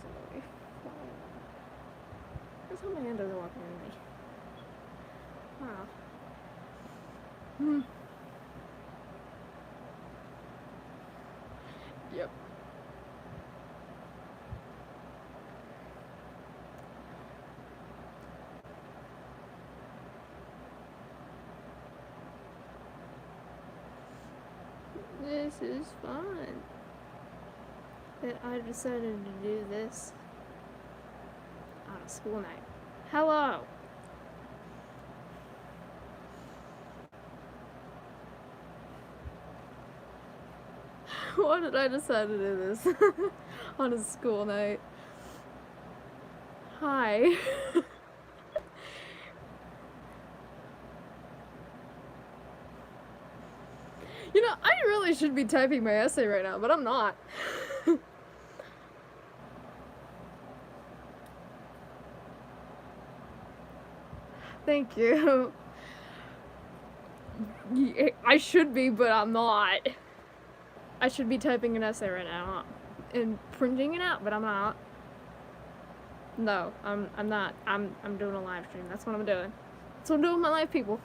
gonna be fun. That's how my hand doesn't walk into me. Wow. Yep. This is fun. That I decided to do this on a school night. Hello! Why did I decide to do this on a school night? Hi. You know, I really should be typing my essay right now, but I'm not. Thank you. I should be, but I'm not. I should be typing an essay right now and printing it out, but I'm not. No, I'm not. I'm doing a live stream. That's what I'm doing. That's what I'm doing with my life, people.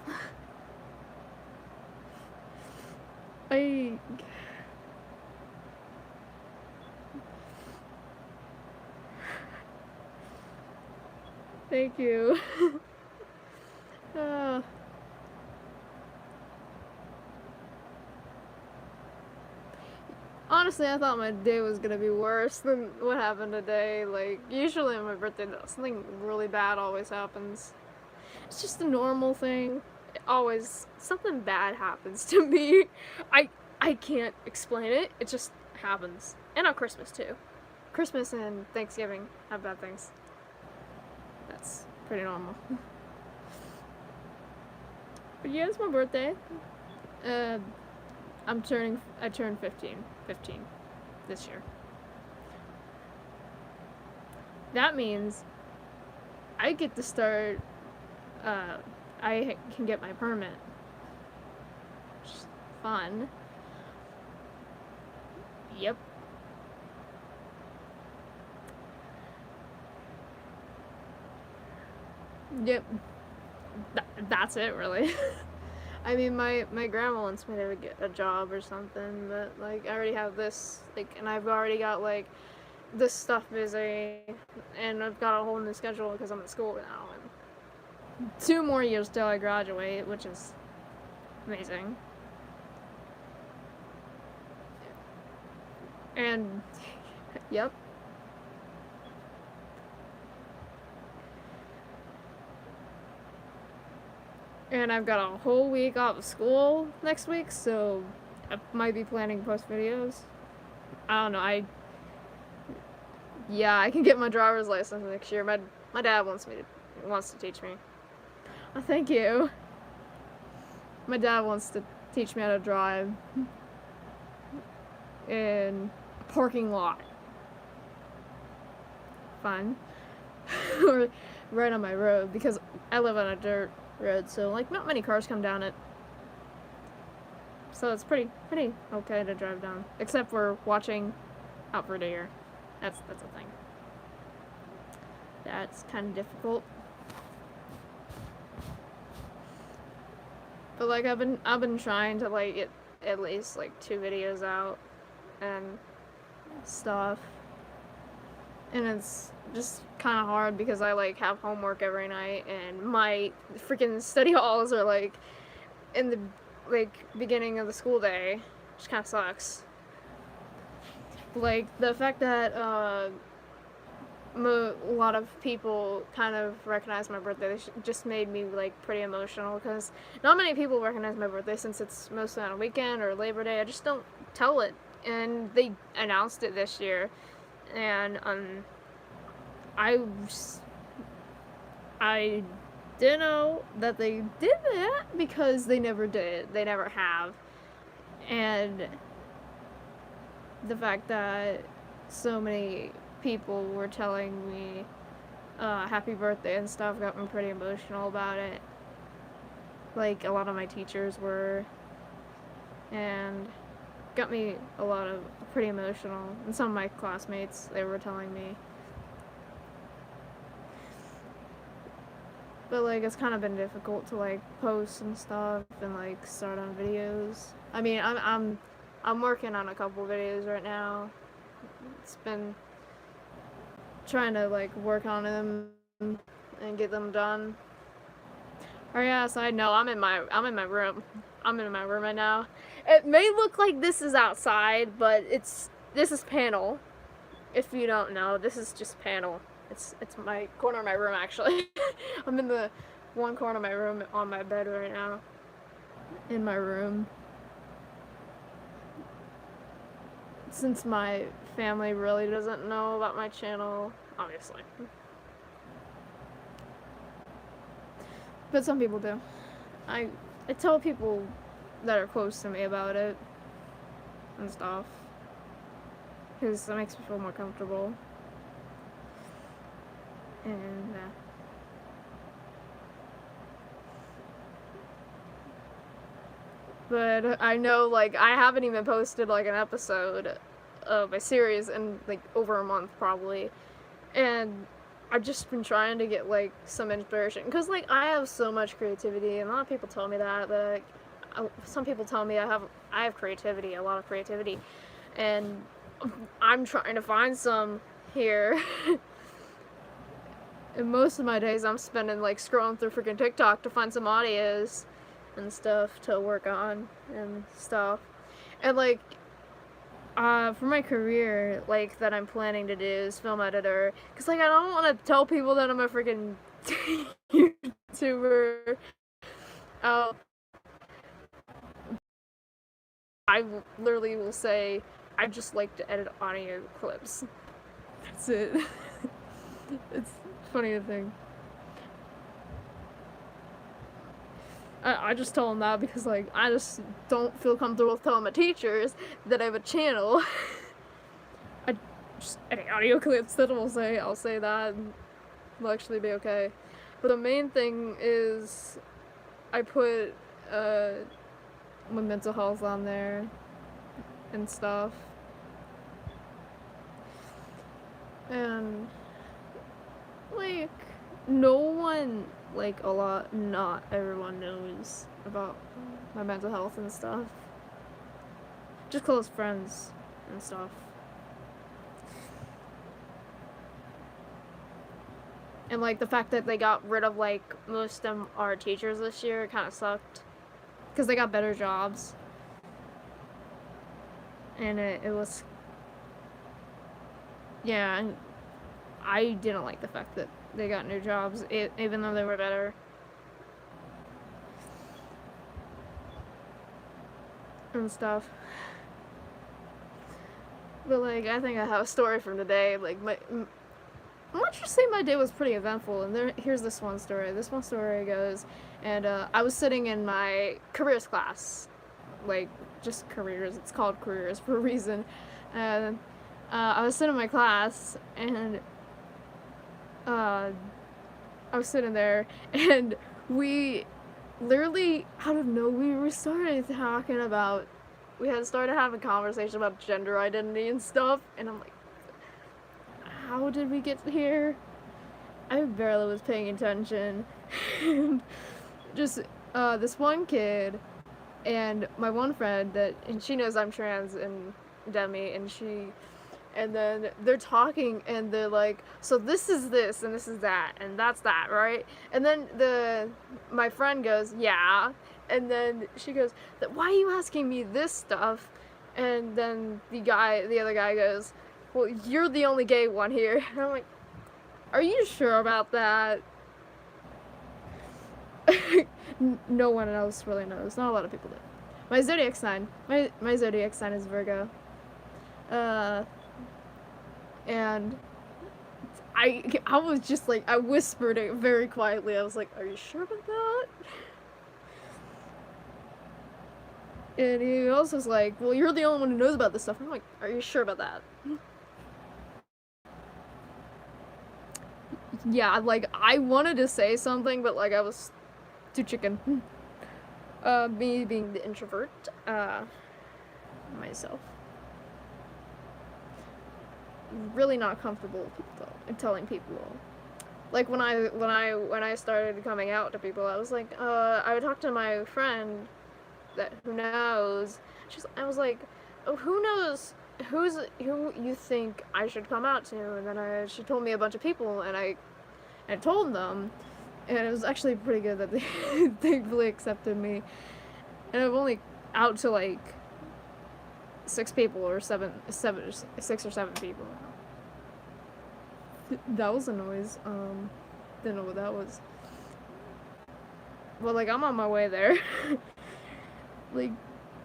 Thank you. Honestly, I thought my day was gonna be worse than what happened today. Like, usually on my birthday, something really bad always happens. It's just a normal thing. Always, something bad happens to me. I can't explain it. It just happens. And on Christmas, too. Christmas and Thanksgiving have bad things. That's pretty normal. But yeah, it's my birthday. I turned 15 this year. That means I get to start, I can get my permit. Which is fun. Yep. Yep. That's it, really. I mean, my grandma wants me to get a job or something, but, like, I already have this, like, and I've already got, like, this stuff busy, and I've got a whole new schedule because I'm in school now, and 2 more years till I graduate, which is amazing. And, yep. And I've got a whole week off of school next week, so I might be planning to post videos. I don't know, yeah, I can get my driver's license next year. My dad wants to teach me. Oh, thank you. My dad wants to teach me how to drive in a parking lot. Fun. Or right on my road, because I live on a dirt road, so, like, not many cars come down it. So it's pretty okay to drive down, except for watching out for deer. That's a thing. That's kind of difficult. But, like, I've been trying to, like, get at least, like, 2 videos out and stuff. And it's just kind of hard because I, like, have homework every night, and my freaking study halls are, like, in the, like, beginning of the school day, which kind of sucks. Like, the fact that a lot of people kind of recognize my birthday just made me, like, pretty emotional, because not many people recognize my birthday since it's mostly on a weekend or Labor Day. I just don't tell it, and they announced it this year, and I didn't know that they did that because they never did. They never have. And the fact that so many people were telling me happy birthday and stuff got me pretty emotional about it. Like, a lot of my teachers were, and got me pretty emotional. And some of my classmates, they were telling me But like it's kind of been difficult to like post and stuff and like start on videos. I mean, I'm working on a couple videos right now. It's been trying to like work on them and get them done. Oh yeah, side note, I'm in my room. I'm in my room right now. It may look like this is outside, but this is panel. If you don't know, this is just panel. It's my corner of my room actually. I'm in the one corner of my room on my bed right now. In my room. Since my family really doesn't know about my channel, obviously. But some people do. I tell people that are close to me about it and stuff. Because that makes me feel more comfortable. And but I know, like, I haven't even posted like an episode of a series in like over a month probably, and I've just been trying to get like some inspiration because like I have so much creativity, and a lot of people tell me that, but some people tell me I have creativity, a lot of creativity, and I'm trying to find some here. And most of my days I'm spending like scrolling through freaking TikTok to find some audios and stuff to work on and stuff. And like for my career, like that I'm planning to do is film editor, because like I don't want to tell people that I'm a freaking YouTuber. I literally will say I just like to edit audio clips. That's it. It's funny to think. I just tell them that because like I just don't feel comfortable telling my teachers that I have a channel. I just edit audio clips that I'll say that and it'll actually be okay. But the main thing is I put my mental health on there and stuff. And like not everyone knows about my mental health and stuff. Just close friends and stuff. And like the fact that they got rid of like most of our teachers this year kind of sucked, because they got better jobs. And it was, yeah, and I didn't like the fact that they got new jobs, even though they were better. And stuff. But like, I think I have a story from today. Like, let's just say my day was pretty eventful, and here's this one story. This one story goes, and I was sitting in my careers class, like, just careers, it's called careers for a reason, and I was sitting in my class, and I was sitting there, and we literally, out of nowhere, we had started having conversation about gender identity and stuff, and I'm like, how did we get here? I barely was paying attention. And just this one kid and my one friend and she knows I'm trans, and Demi, and then they're talking and they're like, so this is this and this is that and that's that, right? And then my friend goes, yeah, and then she goes, why are you asking me this stuff? And then the other guy goes, well, you're the only gay one here. And I'm like, are you sure about that? No one else really knows. Not a lot of people do. My zodiac sign. My zodiac sign is Virgo. And I was just like, I whispered it very quietly. I was like, are you sure about that? And he also was like, well, you're the only one who knows about this stuff. I'm like, are you sure about that? Yeah, like, I wanted to say something, but like, I was too chicken. Me being the introvert, myself. Really not comfortable with telling people Like when I started coming out to people, I was like, I would talk to my friend that who knows. I was like, oh, who knows who you think I should come out to? And then she told me a bunch of people, and I told them, and it was actually pretty good that they thankfully accepted me. And I'm only out to like 6 people or six or seven people. That was a noise. Didn't know what that was. Well, like, I'm on my way there. Like,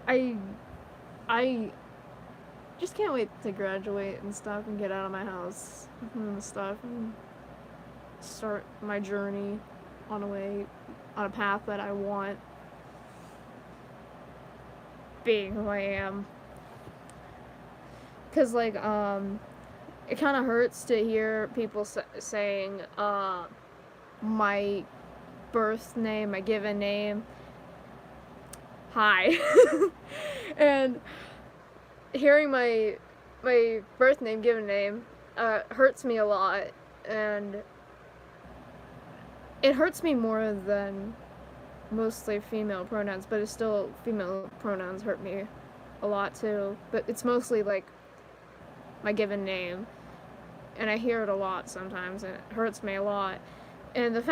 I just can't wait to graduate and stuff and get out of my house and stuff and start my journey on a path that I want, being who I am. Cause like, it kind of hurts to hear people saying, my birth name, my given name, hi. And hearing my birth name, given name, hurts me a lot, and it hurts me more than mostly female pronouns, but it's still, female pronouns hurt me a lot too, but it's mostly like my given name, and I hear it a lot sometimes, and it hurts me a lot. And the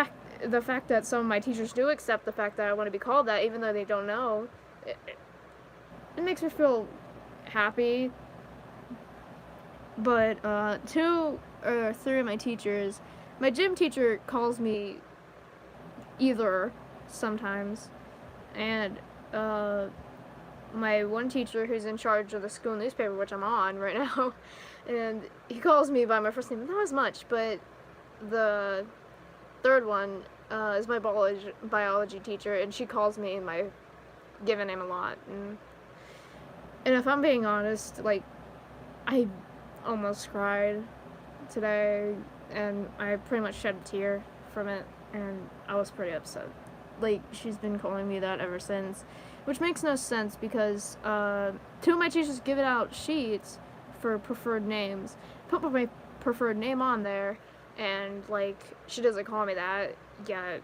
fact that some of my teachers do accept the fact that I want to be called that, even though they don't know, it makes me feel happy. But 2 or 3 of my teachers, my gym teacher calls me either sometimes, and my one teacher who's in charge of the school newspaper, which I'm on right now, and he calls me by my first name, not as much, but the third one is my biology teacher, and she calls me my given name a lot. And if I'm being honest, like, I almost cried today, and I pretty much shed a tear from it, and I was pretty upset. Like, she's been calling me that ever since, which makes no sense because 2 of my teachers give out sheets for preferred names, put my preferred name on there, and like, she doesn't call me that yet.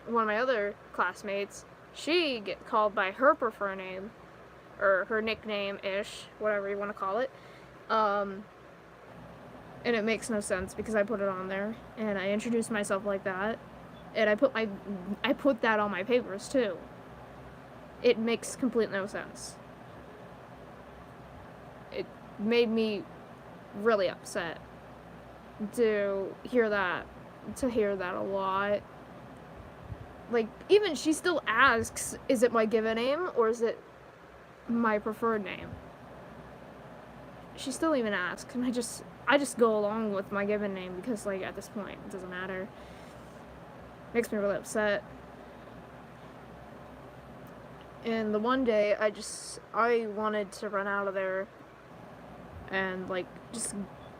One of my other classmates, she get called by her preferred name, or her nickname-ish, whatever you want to call it, and it makes no sense because I put it on there, and I introduced myself like that, and I put that on my papers too. It makes complete no sense. It made me really upset to hear that a lot. Like, even she still asks, is it my given name or is it my preferred name? She still even asks, and I just go along with my given name because, like, at this point it doesn't matter. Makes me really upset. And the one day I wanted to run out of there and like just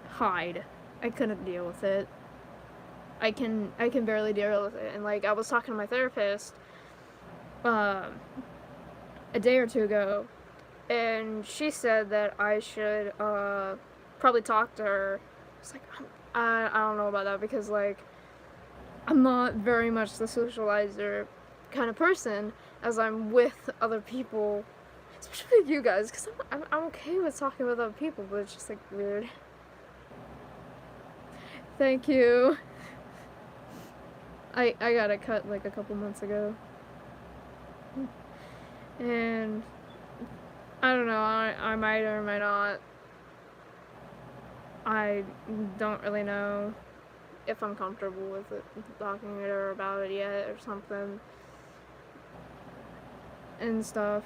hide. I couldn't deal with it. I can barely deal with it. And like, I was talking to my therapist a day or 2 ago, and she said that I should probably talk to her. It's like, I don't know about that because like, I'm not very much the socializer kind of person as I'm with other people, especially with you guys, because I'm okay with talking with other people, but it's just like weird. Thank you. I got a cut like a couple months ago, and I don't know, I might or might not. I don't really know if I'm comfortable with it, talking to her about it yet or something and stuff.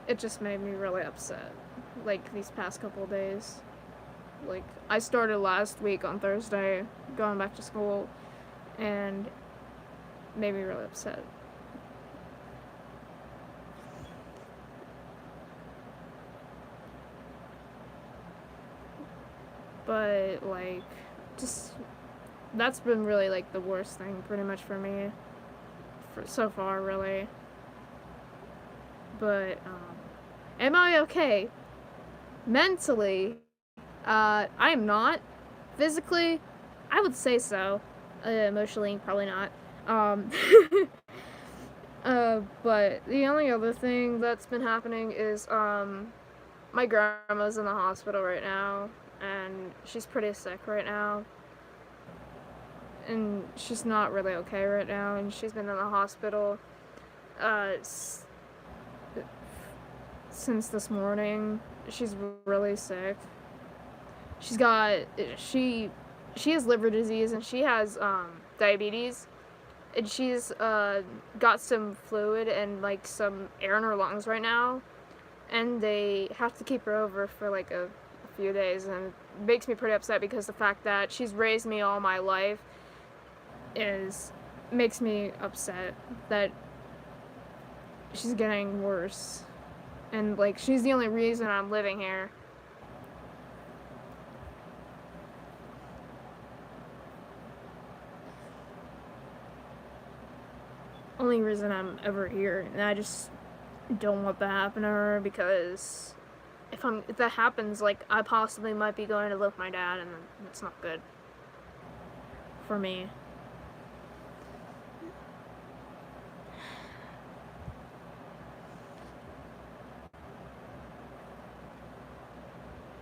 It just made me really upset, like, these past couple of days. Like, I started last week on Thursday, going back to school, and made me really upset. But, like, just, that's been really, like, the worst thing, pretty much, for me, so far, really. But, am I okay? Mentally, I am not. Physically, I would say so. Emotionally, probably not. Um, but the only other thing that's been happening is, my grandma's in the hospital right now, and she's pretty sick right now. And she's not really okay right now, and she's been in the hospital, uh, since this morning. She's really sick. She's got, she, she has liver disease, and she has, diabetes. And she's, got some fluid and, like, some air in her lungs right now. And they have to keep her over for, like, a few days. And it makes me pretty upset because the fact that she's raised me all my life makes me upset that she's getting worse. And, like, she's the only reason I'm living here. Only reason I'm ever here, and I just don't want that to happen to her, because if that happens, like, I possibly might be going to live with my dad, and it's not good for me.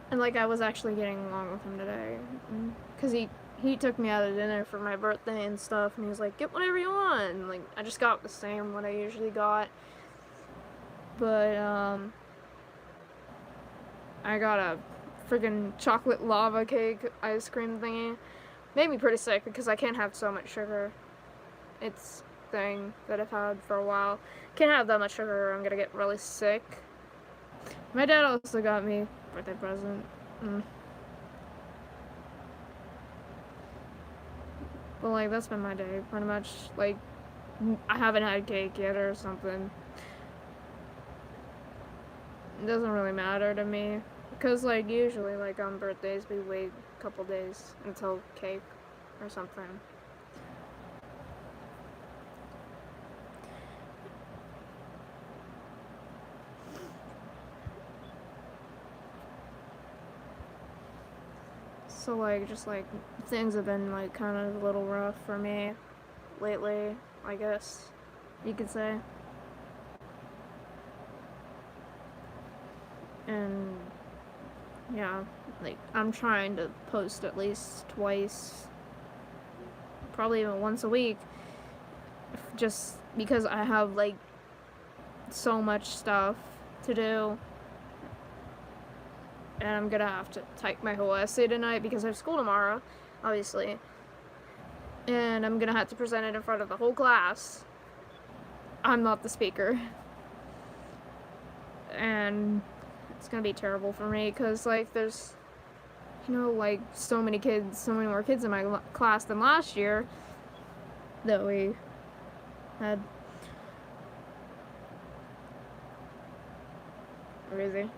And, like, I was actually getting along with him today, because he took me out to dinner for my birthday and stuff, and he was like, get whatever you want, and, like, I just got the same what I usually got, but, I got a friggin' chocolate lava cake ice cream thingy. Made me pretty sick because I can't have so much sugar. It's a thing that I've had for a while. Can't have that much sugar or I'm gonna get really sick. My dad also got me a birthday present. But, like, that's been my day, pretty much. Like, I haven't had cake yet or something. It doesn't really matter to me. Because, like, usually, like, on birthdays, we wait a couple days until cake or something. So, like, just, like, things have been, like, kind of a little rough for me lately, I guess you could say. And, yeah, like, I'm trying to post at least twice, probably even once a week, just because I have, like, so much stuff to do. And I'm gonna have to type my whole essay tonight because I have school tomorrow, obviously. And I'm gonna have to present it in front of the whole class. I'm not the speaker. And it's gonna be terrible for me because, like, there's, like, so many more kids in my class than last year that we had. Crazy.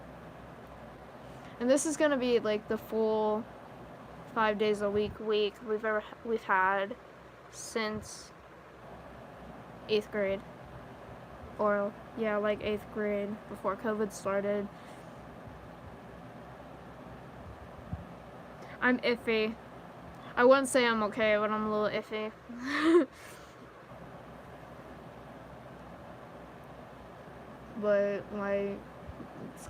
And this is gonna be, like, the full 5 days a week we've had since 8th grade. Or, yeah, like 8th grade, before COVID started. I'm iffy. I wouldn't say I'm okay, but I'm a little iffy. But, like, it's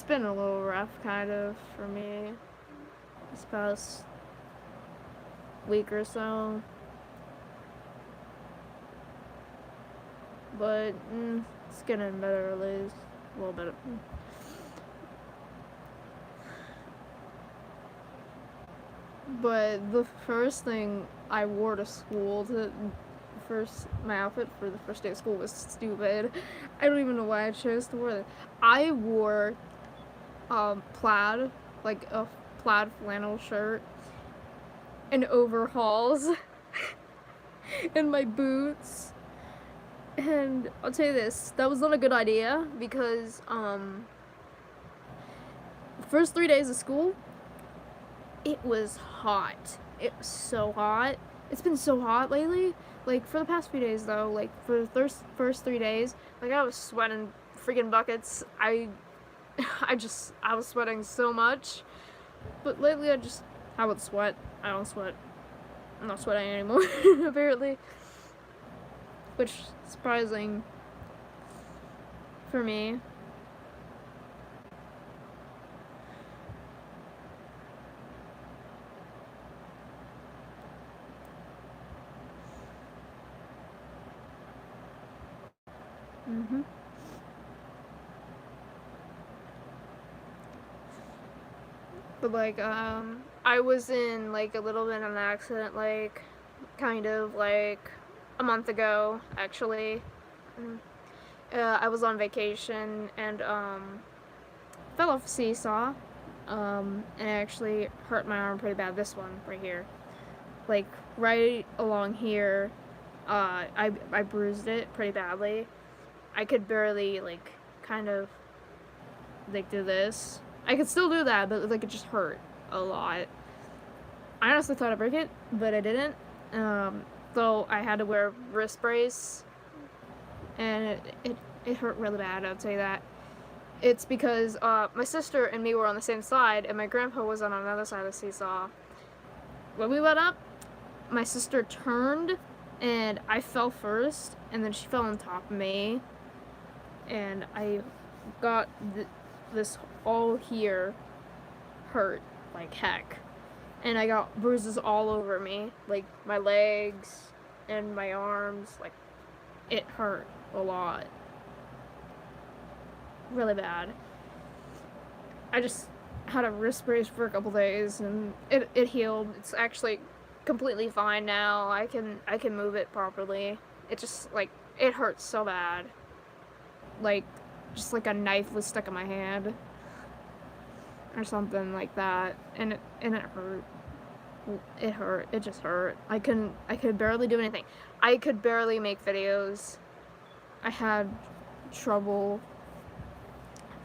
been a little rough, kind of, for me this past week or so. But, it's getting better, at least. A little bit. But the first thing I wore to school, my outfit for the first day of school was stupid. I don't even know why I chose to wear it. I wore plaid, like a plaid flannel shirt, and overalls, and my boots. And I'll tell you this, that was not a good idea because the first 3 days of school, it was hot. It was so hot. It's been so hot lately. Like, for the past few days, though, like, for the first 3 days, like, I was sweating freaking buckets. I was sweating so much. But lately I would sweat. I don't sweat. I'm not sweating anymore, apparently. Which is surprising for me. Mm-hmm. But like, I was in like a little bit of an accident, like, kind of like a month ago, actually. I was on vacation and fell off a seesaw, and actually hurt my arm pretty bad. This one right here, like right along here, I bruised it pretty badly. I could barely like kind of like do this. I could still do that, but like it just hurt a lot. I honestly thought I'd break it, but I didn't. So I had to wear a wrist brace, and it hurt really bad. I'd say that. It's because my sister and me were on the same side, and my grandpa was on another side of the seesaw. When we went up, my sister turned, and I fell first, and then she fell on top of me, and I got this all here hurt like heck, and I got bruises all over me, like my legs and my arms. Like, it hurt a lot, really bad. I just had a wrist brace for a couple days, and it healed. It's actually completely fine now. I can move it properly. It just like it hurts so bad, like just like a knife was stuck in my hand or something like that, and it hurt. It hurt. It just hurt. I could barely do anything. I could barely make videos. I had trouble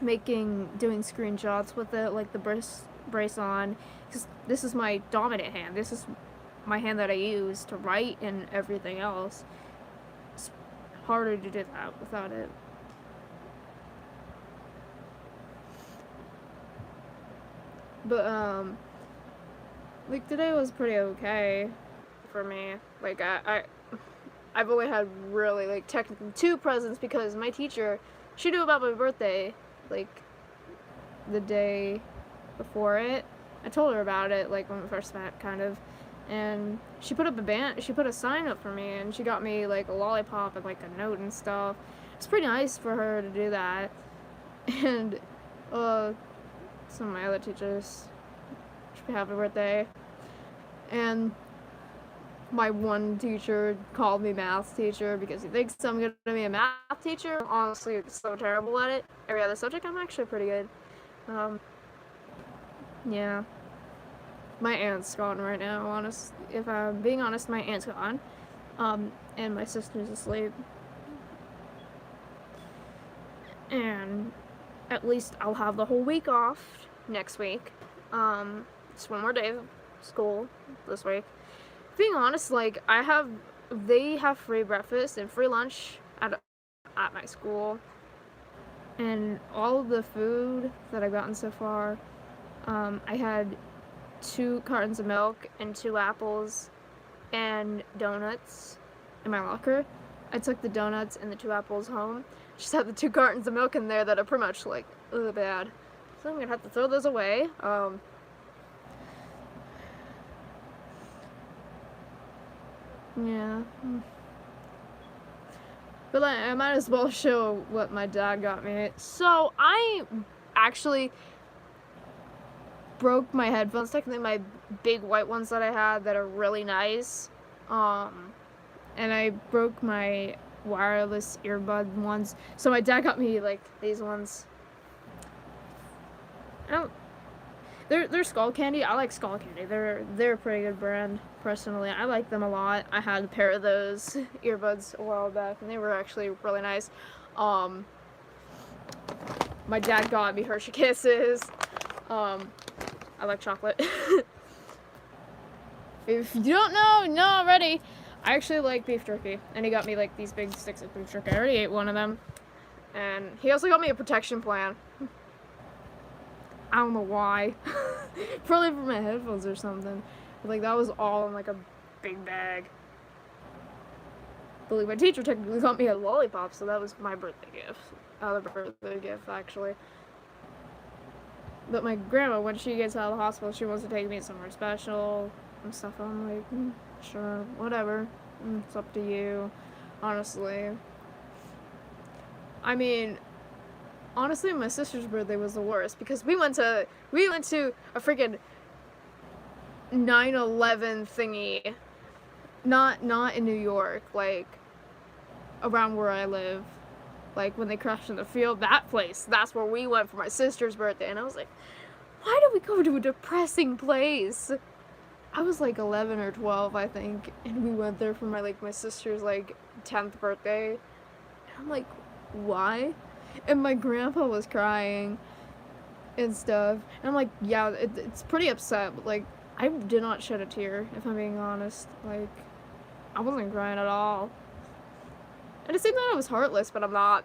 doing screenshots with it, like the brace on, because this is my dominant hand. This is my hand that I use to write and everything else. It's harder to do that without it. But like today was pretty okay for me. Like I've only had really like technically 2 presents, because my teacher, she knew about my birthday like the day before it. I told her about it like when we first met, kind of, and she put a sign up for me, and she got me like a lollipop and like a note and stuff. It's pretty nice for her to do that. And some of my other teachers, happy birthday. And my one teacher called me math teacher because he thinks I'm gonna be a math teacher. I'm honestly so terrible at it. Every other subject I'm actually pretty good. Yeah. My aunt's gone right now, if I'm being honest, my aunt's gone. And my sister's asleep. And at least I'll have the whole week off next week. Just one more day of school this week. Being honest, like they have free breakfast and free lunch at my school, and all of the food that I've gotten so far, I had 2 cartons of milk and 2 apples and donuts in my locker. I took the donuts and the 2 apples home. Just had the 2 cartons of milk in there that are pretty much like bad, so I'm gonna have to throw those away. Yeah. But like, I might as well show what my dad got me. So I actually broke my headphones, technically my big white ones that I had that are really nice. And I broke my wireless earbud ones. So my dad got me like these ones. They're Skull Candy. I like Skull Candy. They're a pretty good brand, personally. I like them a lot. I had a pair of those earbuds a while back, and they were actually really nice. My dad got me Hershey Kisses. I like chocolate. If you don't know already, I actually like beef jerky, and he got me like these big sticks of beef jerky. I already ate one of them, and he also got me a protection plan. I don't know why. Probably for my headphones or something. But, like, that was all in, like, a big bag. But, like, my teacher technically got me a lollipop, so that was my birthday gift. Other birthday gift, actually. But my grandma, when she gets out of the hospital, she wants to take me somewhere special and stuff. I'm like, sure, whatever. It's up to you, honestly. I mean, honestly, my sister's birthday was the worst because we went to a freaking 9/11 thingy. Not in New York, like around where I live. Like when they crashed in the field, that place. That's where we went for my sister's birthday, and I was like, why did we go to a depressing place? I was like 11 or 12, I think, and we went there for my sister's 10th birthday. And I'm like, why? And my grandpa was crying and stuff. And I'm like, yeah, it's pretty upset, but like, I did not shed a tear, if I'm being honest. Like, I wasn't crying at all. And it seemed that I was heartless, but I'm not.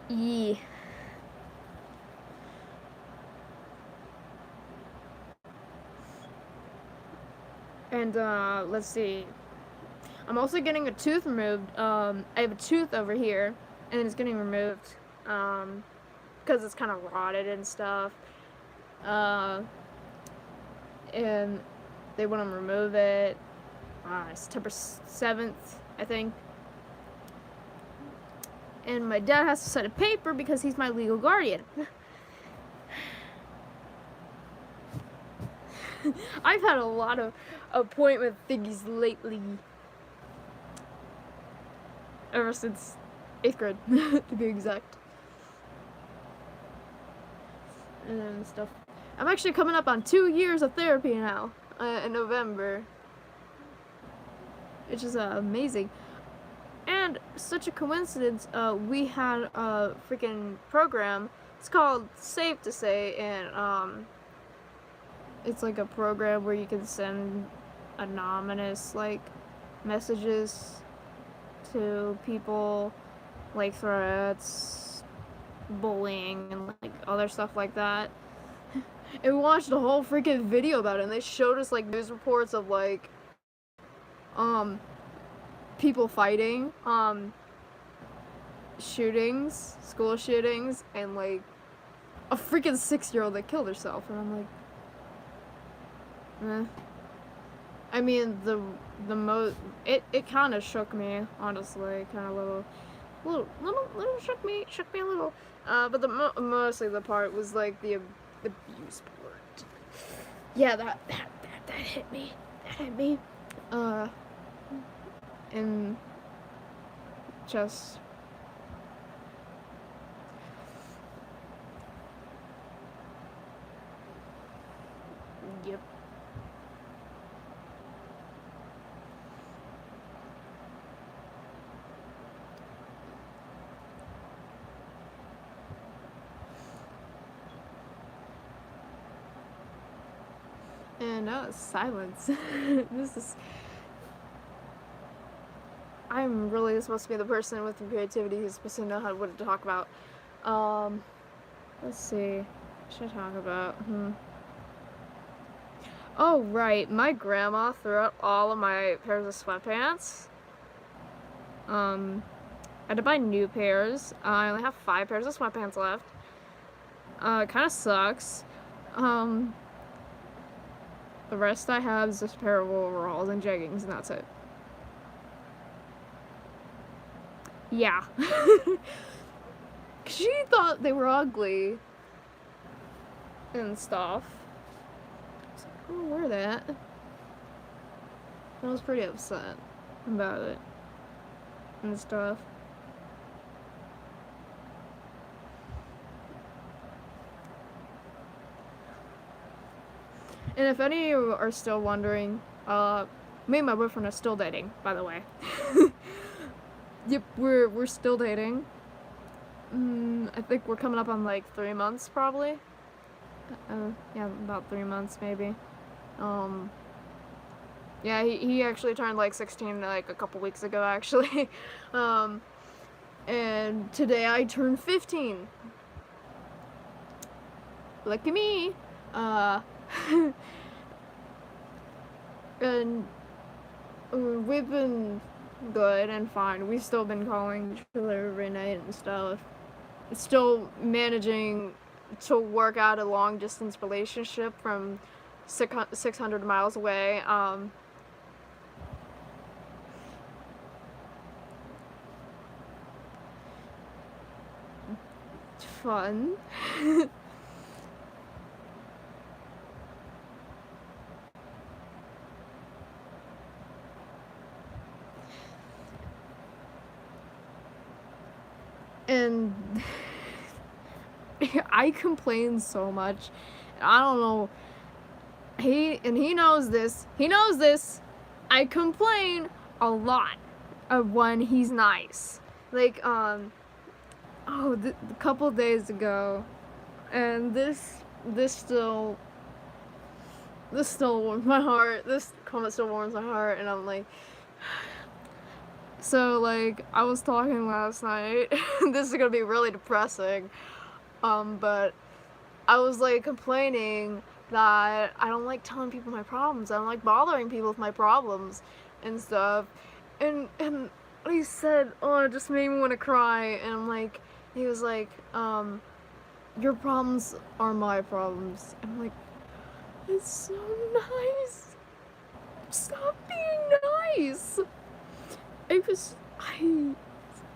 Yeah. And, let's see. I'm also getting a tooth removed. I have a tooth over here, and it's getting removed, because it's kind of rotted and stuff. And they want to remove it, September 7th, I think. And my dad has to sign a paper because he's my legal guardian. I've had a lot of appointment thingies lately. Ever since 8th grade, to be exact. And stuff. I'm actually coming up on 2 years of therapy now, in November. Which is amazing. And such a coincidence, we had a freaking program. It's called Safe to Say, and it's like a program where you can send anonymous messages to people, like threats, bullying, and other stuff like that. And we watched a whole freaking video about it, and they showed us news reports of people fighting, shootings, school shootings, and a freaking 6-year-old that killed herself. And I'm like, I mean, it kind of shook me, honestly, kind of little shook me a little. But mostly the part was the abuse part. Yeah, that hit me. That hit me. And just. Yep. And now it's silence. I'm really supposed to be the person with the creativity who's supposed to know what to talk about. Let's see. What should I talk about? Oh, right. My grandma threw out all of my pairs of sweatpants. I had to buy new pairs. I only have 5 pairs of sweatpants left. It kind of sucks. The rest I have is just a pair of overalls and jeggings, and that's it. Yeah. She thought they were ugly and stuff. I was like, oh, wear that. I was pretty upset about it and stuff. And if any of you are still wondering, me and my boyfriend are still dating, by the way. Yep, we're still dating. I think we're coming up on 3 months, probably. Yeah, about 3 months, maybe. Yeah, he actually turned 16 a couple weeks ago, actually. And today I turned 15. Look at me. Uh, and we've been good and fine. We've still been calling each other every night and stuff. Still managing to work out a long distance relationship from 600 miles away. Fun. And I complain so much. I don't know. He knows this. He knows this. I complain a lot of when he's nice. Like a couple days ago, and this still warms my heart. This comment still warms my heart, and I'm like. So, like, I was talking last night. This is gonna be really depressing. But I was, like, complaining that I don't like telling people my problems. I don't like bothering people with my problems and stuff. And he said, oh, it just made me want to cry. And I'm like, he was like, your problems are my problems. And I'm like, it's so nice. Stop being nice. I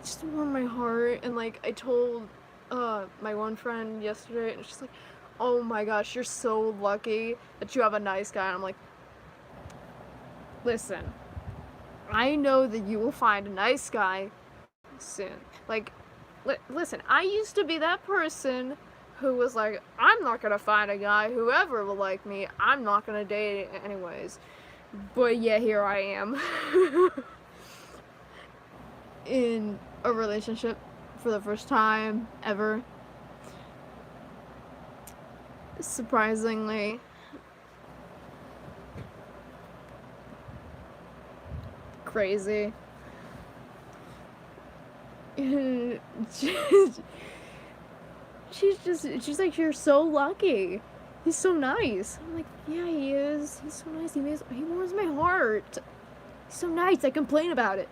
just warmed my heart, and like I told my one friend yesterday, and she's like, oh my gosh, you're so lucky that you have a nice guy. And I'm like, listen, I know that you will find a nice guy soon. Like, listen, I used to be that person who was like, I'm not gonna find a guy who ever will like me. I'm not gonna date anyways. But yeah, here I am. In a relationship for the first time ever. Surprisingly. Crazy. She's like, you're so lucky. He's so nice. I'm like, yeah, he is. He's so nice. He warms my heart. He's so nice. I complain about it.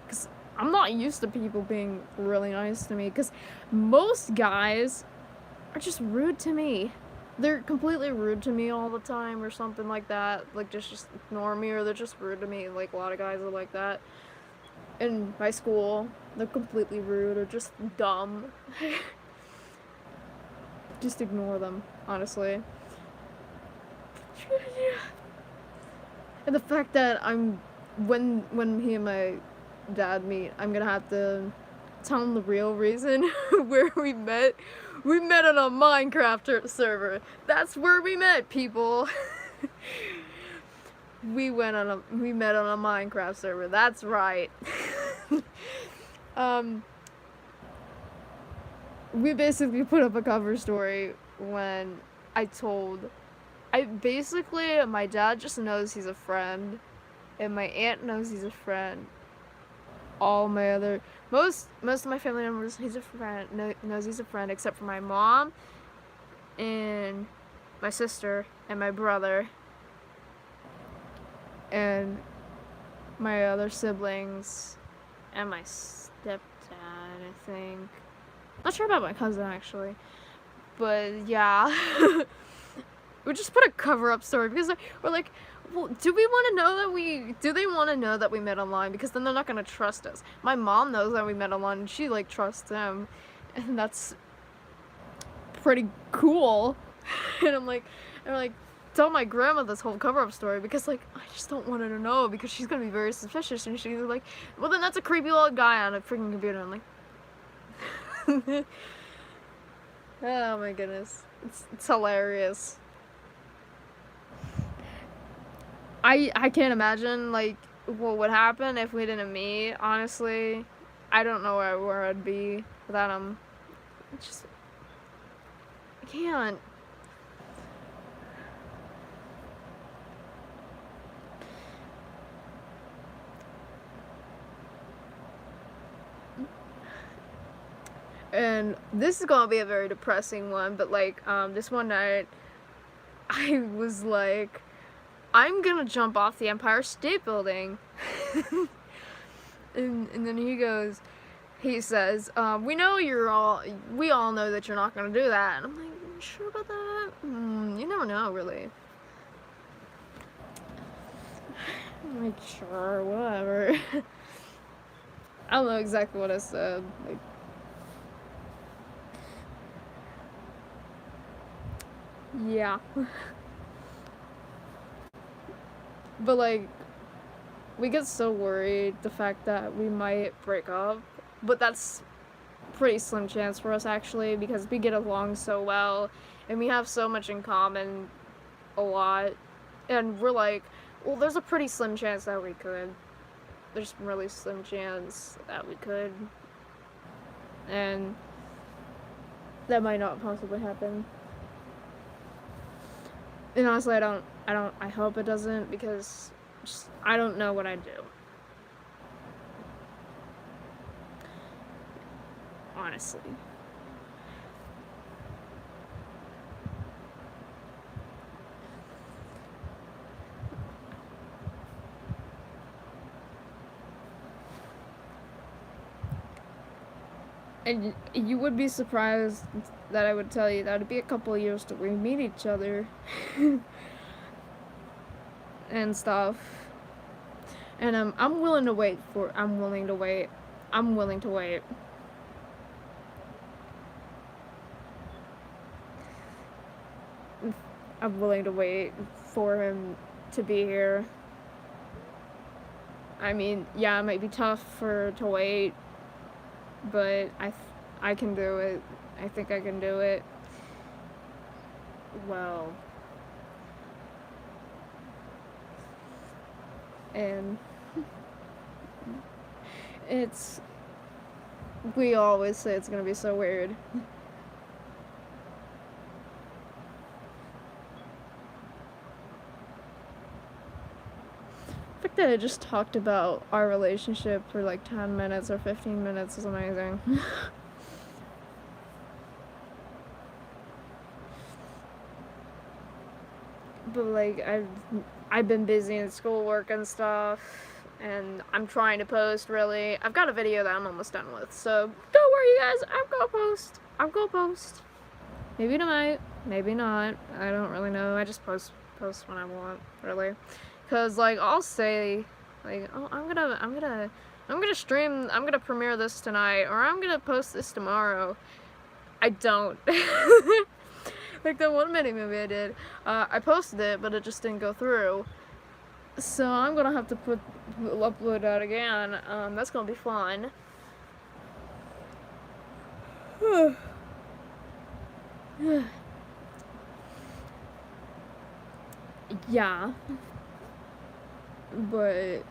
Because I'm not used to people being really nice to me, because most guys are just rude to me. They're completely rude to me all the time or something like that. Like, just ignore me, or they're just rude to me. Like, a lot of guys are like that. In my school, they're completely rude or just dumb. Just ignore them, honestly. And the fact that when he and my dad meet, I'm gonna have to tell him the real reason where we met. We met on a Minecraft server. That's where we met, people. We met on a Minecraft server. That's right. We basically put up a cover story when my dad just knows he's a friend, and my aunt knows he's a friend. All my other most of my family members, he's a friend, knows he's a friend, except for my mom and my sister and my brother and my other siblings and my stepdad, I think. Not sure about my cousin, actually, but yeah. We just put a cover-up story because we're like, well, do they want to know that we met online? Because then they're not gonna trust us. My mom knows that we met online, and she like trusts them, and that's pretty cool. And I'm like, tell my grandma this whole cover-up story, because like I just don't want her to know, because she's gonna be very suspicious, and she's like, well, then that's a creepy old guy on a freaking computer. I'm like, oh my goodness, it's hilarious. I can't imagine, like, what would happen if we didn't meet, honestly. I don't know where I'd be without him. I can't. And this is gonna be a very depressing one, but like, this one night, I was like, I'm gonna jump off the Empire State Building. and then he says, we all know that you're not gonna do that. And I'm like, sure about that? You never know, really. I'm like, sure, whatever. I don't know exactly what I said. Like, yeah. But like, we get so worried the fact that we might break up, but that's pretty slim chance for us actually, because we get along so well and we have so much in common, a lot, and we're like, well, there's a pretty slim chance that we could. There's a really slim chance that we could, and that might not possibly happen. And honestly, I hope it doesn't, because I don't know what I'd do. Honestly. And you would be surprised that I would tell you that it'd be a couple of years till we meet each other. And stuff. And I'm willing to wait. I'm willing to wait. I'm willing to wait. I'm willing to wait for him to be here. I mean, yeah, it might be tough to wait, but I can do it. I think I can do it. Well, and we always say it's gonna be so weird. The fact that I just talked about our relationship for like 10 minutes or 15 minutes is amazing. But like, I've been busy in schoolwork and stuff, and I'm trying to post, really. I've got a video that I'm almost done with, so don't worry, you guys, I'm gonna post. Maybe tonight, maybe not, I don't really know. I just post when I want, really. Cause like, I'll say, like, oh, I'm gonna stream, I'm gonna premiere this tonight, or I'm gonna post this tomorrow. I don't. Like the 1 minute movie I did, I posted it, but it just didn't go through. So I'm gonna have to upload that again. That's gonna be fun. Yeah. But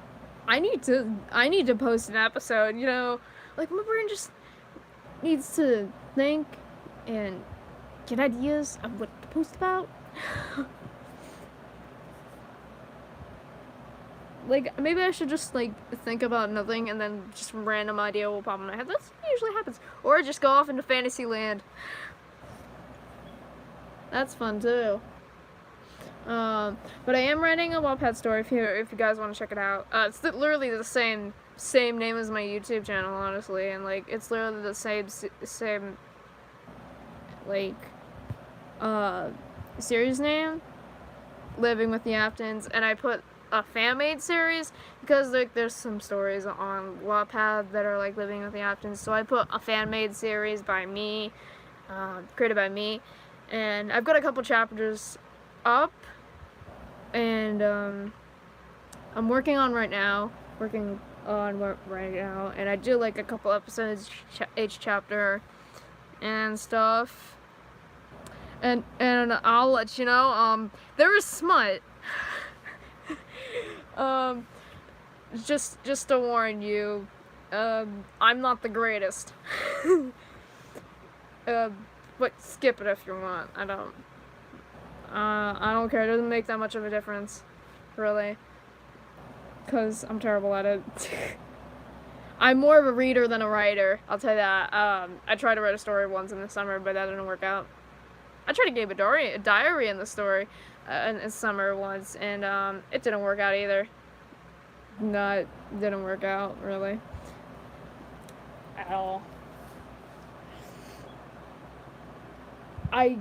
I need to post an episode, you know? Like, my brain just needs to think and get ideas of what to post about. Like, maybe I should just, like, think about nothing and then just a random idea will pop in my head. That's what usually happens. Or just go off into fantasy land. That's fun, too. But I am writing a Wattpad story if you guys want to check it out. It's literally the same name as my YouTube channel, honestly, and like it's literally the same like series name, Living with the Aftons, and I put a fan-made series because like there's some stories on Wattpad that are like Living with the Aftons, so I put a fan-made series by me, created by me, and I've got a couple chapters up. And I'm working on right now, and I do like a couple episodes each chapter and stuff. And I'll let you know. There is smut. Just to warn you, I'm not the greatest. But skip it if you want. I don't care, it doesn't make that much of a difference, really, because I'm terrible at it. I'm more of a reader than a writer, I'll tell you that. I tried to write a story once in the summer, but that didn't work out. I tried to give a diary in the story in the summer once, and it didn't work out either. No, it didn't work out, really. At all. I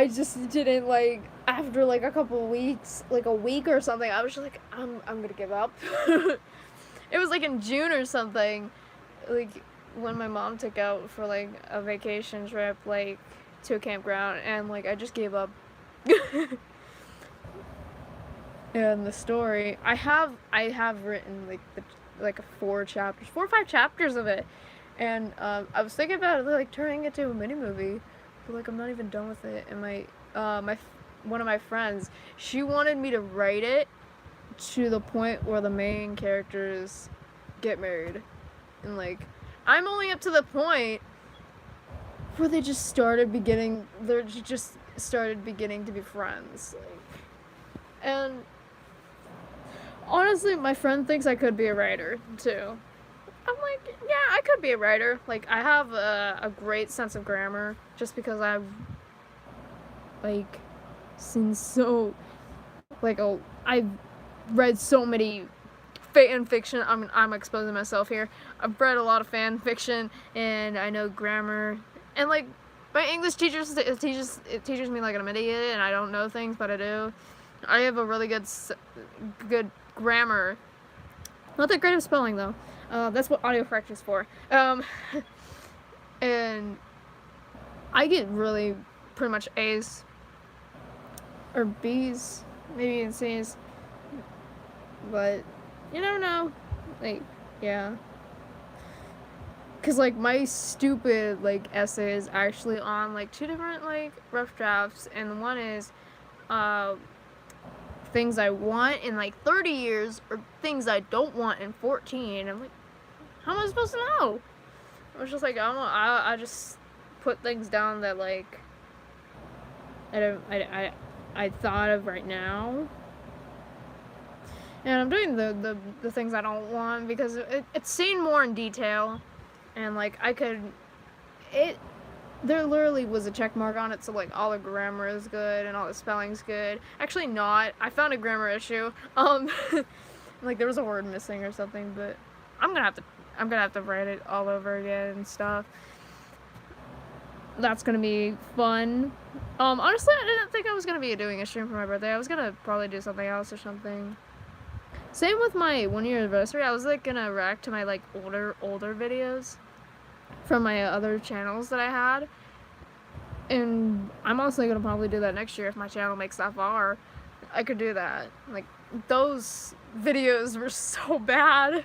just didn't, like, after like a couple of weeks, like a week or something, I was just like, I'm gonna give up. It was like in June or something, like when my mom took out for like a vacation trip, like to a campground, and like I just gave up. And the story, I have written like 4 or 5 chapters of it, and I was thinking about like turning it to a mini movie, but like I'm not even done with it. And one of my friends, she wanted me to write it to the point where the main characters get married, and like I'm only up to the point where they just started beginning to be friends, like, and honestly, my friend thinks I could be a writer too. I'm like, yeah, I could be a writer. Like, I have a great sense of grammar just because I've like seen so like I've read so many fan fiction. I'm exposing myself here. I've read a lot of fan fiction, and I know grammar. And like my English teacher teaches me like I'm an idiot, and I don't know things, but I do. I have a really good grammar. Not that great of spelling though. That's what autocorrect is for. And I get really pretty much A's or B's, maybe even C's. But you never know. Like, yeah. Cause like my stupid like essay is actually on like 2 different like rough drafts, and one is things I want in like 30 years or things I don't want in 14. I'm like, how am I supposed to know? I was just like, I just put things down that like I thought of right now. And I'm doing the things I don't want because it's seen more in detail. And like there literally was a check mark on it, so like all the grammar is good and all the spelling's good. Actually not. I found a grammar issue. Like there was a word missing or something, but I'm gonna have to write it all over again and stuff. That's gonna be fun. Honestly, I didn't think I was gonna be doing a stream for my birthday. I was gonna probably do something else or something. Same with my 1-year anniversary. I was like gonna react to my like older videos from my other channels that I had, and I'm also gonna probably do that next year if my channel makes that far. I could do that. Like those videos were so bad,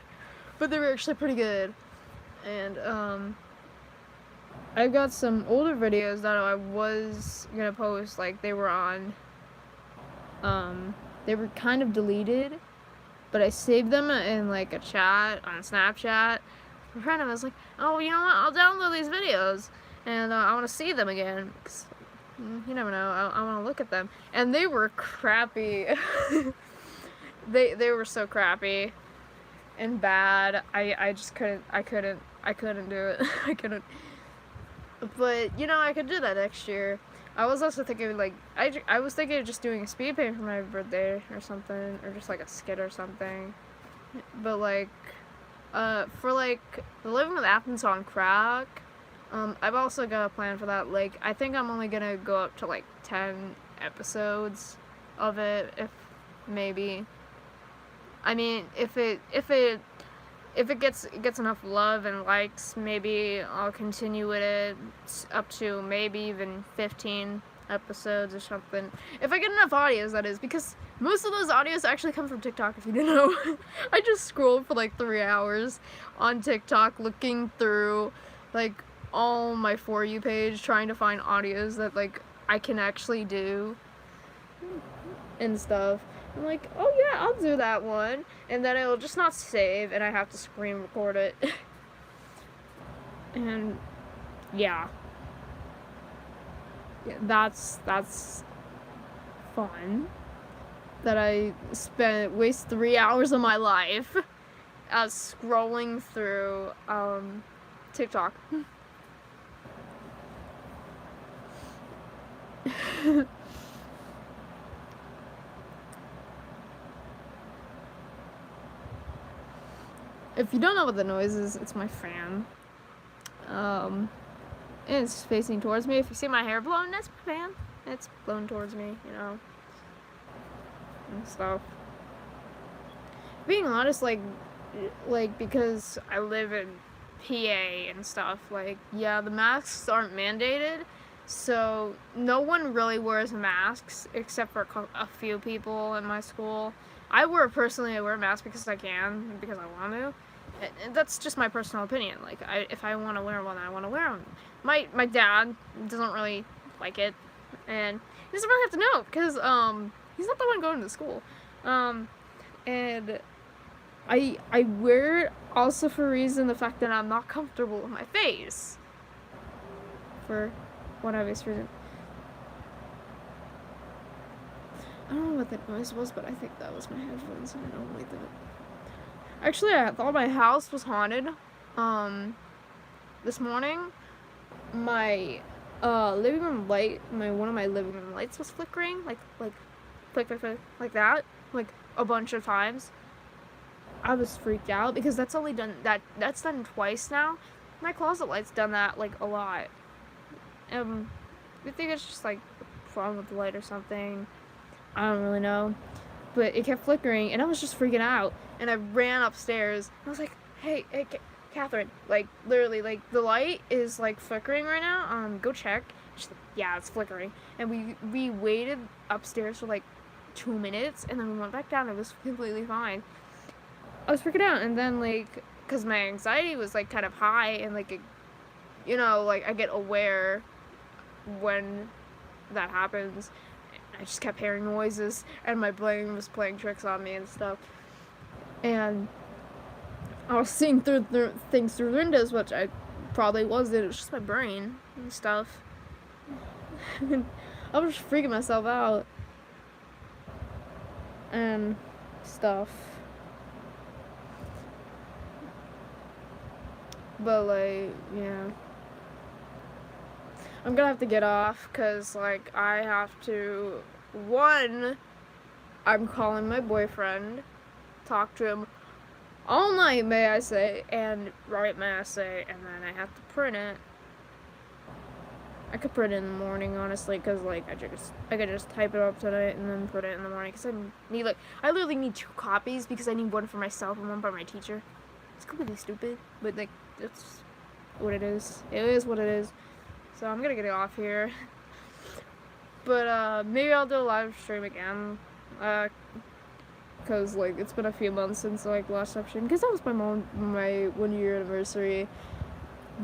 but they were actually pretty good. And I've got some older videos that I was gonna post. Like they were kind of deleted, but I saved them in like a chat on Snapchat. A friend of mine was like, oh, you know what, I'll download these videos, and I want to see them again, because you never know, I want to look at them. And they were crappy. they were so crappy and bad. I just couldn't do it. I couldn't. But you know, I could do that next year. I was also thinking like I was thinking of just doing a speed paint for my birthday or something, or just like a skit or something. But like for like the Living with Aftons on crack, I've also got a plan for that. Like I think I'm only gonna go up to like 10 episodes of it, if maybe. I mean, if it gets enough love and likes, maybe I'll continue with it up to maybe even 15 episodes or something. If I get enough audios, that is, because most of those audios actually come from TikTok, if you didn't know. I just scrolled for like 3 hours on TikTok looking through like all my For You page trying to find audios that like I can actually do and stuff. I'm like, oh yeah, I'll do that one, and then it'll just not save, and I have to screen record it. And yeah, that's fun. That I waste 3 hours of my life scrolling through TikTok. If you don't know what the noise is, it's my fan. It's facing towards me. If you see my hair blowing, that's my fan. It's blowing towards me, you know, and stuff. Being honest, like because I live in PA and stuff, like, yeah, the masks aren't mandated, so no one really wears masks except for a few people in my school. I wear a mask because I can, because I want to. And that's just my personal opinion. Like, if I want to wear one, I want to wear one. My dad doesn't really like it, and he doesn't really have to know, because he's not the one going to school. And I wear it also for the fact that I'm not comfortable with my face. For one obvious reason. I don't know what that noise was, but I think that was my headphones, and I don't like that. Actually, I thought my house was haunted. This morning, my living room light, one of my living room lights was flickering, like flick, like that, like a bunch of times. I was freaked out because that's only done that's done twice now. My closet light's done that like a lot. I think it's just like a problem with the light or something. I don't really know. But it kept flickering, and I was just freaking out. And I ran upstairs. And I was like, hey, Catherine, like, literally, like, the light is, like, flickering right now. Go check. She's like, yeah, it's flickering. And we waited upstairs for, like, 2 minutes, and then we went back down. It was completely fine. I was freaking out, and then, like, because my anxiety was, like, kind of high, and, like, you know, like, I get aware when that happens. I just kept hearing noises, and my brain was playing tricks on me and stuff. And I was seeing through things through windows, which I probably wasn't. It was just my brain and stuff. And I was just freaking myself out and stuff. But, like, yeah. I'm gonna have to get off, because, like, I have to, I'm calling my boyfriend, talk to him all night, may I say, and write my essay, and then I have to print it. I could print it in the morning, honestly, because, like, I could just type it up tonight and then print it in the morning, because I literally need 2 copies, because I need one for myself and one for my teacher. It's completely stupid, but, like, it's what it is. It is what it is. So I'm gonna get it off here. But maybe I'll do a live stream again. Cause like it's been a few months since like last live stream. Cause that was my 1-year anniversary.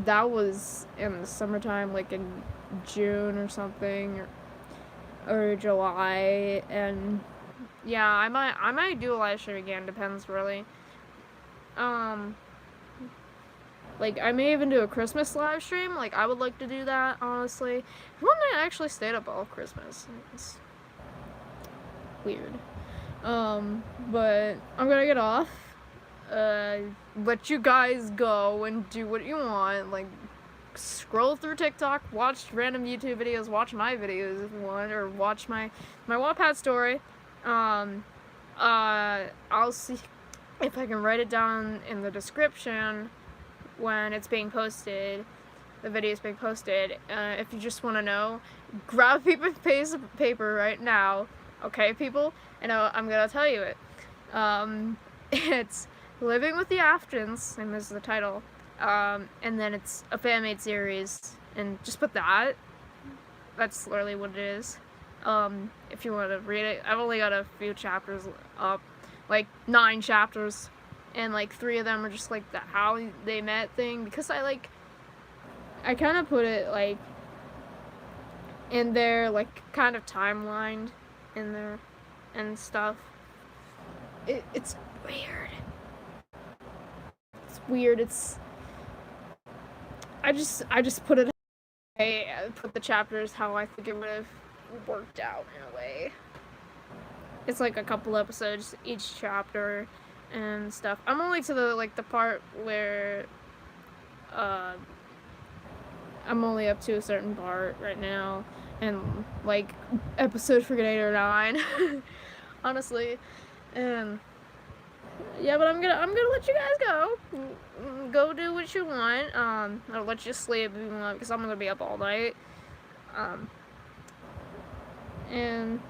That was in the summertime, like in June or something, or July. And yeah, I might do a live stream again. Depends really. Like, I may even do a Christmas live stream. Like, I would like to do that, honestly. One night I actually stayed up all Christmas. It's weird. But I'm gonna get off. Let you guys go and do what you want. Like, scroll through TikTok, watch random YouTube videos, watch my videos if you want, or watch my Wattpad story. I'll see if I can write it down in the description when it's being posted, the video is being posted. If you just want to know, grab a piece of paper right now, okay, people? And I'm gonna tell you it. It's Living with the Aftons, same as the title, and then it's a fan-made series, and just put that. That's literally what it is. If you want to read it, I've only got a few chapters up, like 9 chapters. And, like, 3 of them are just, like, the how they met thing. Because I kind of put it, like, in there, like, kind of timelined in there and stuff. It's weird. It's weird. I just put it, I put the chapters how I think it would have worked out in a way. It's, like, a couple episodes each chapter. and stuff. I'm only to the part where I'm only up to a certain part right now, and like episode freaking 8 or 9, honestly. And yeah, but I'm gonna let you guys go. Go do what you want. I'll let you sleep if you want, because I'm gonna be up all night. And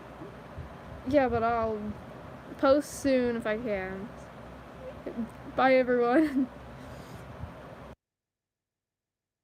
yeah, but I'll post soon if I can. Bye, everyone.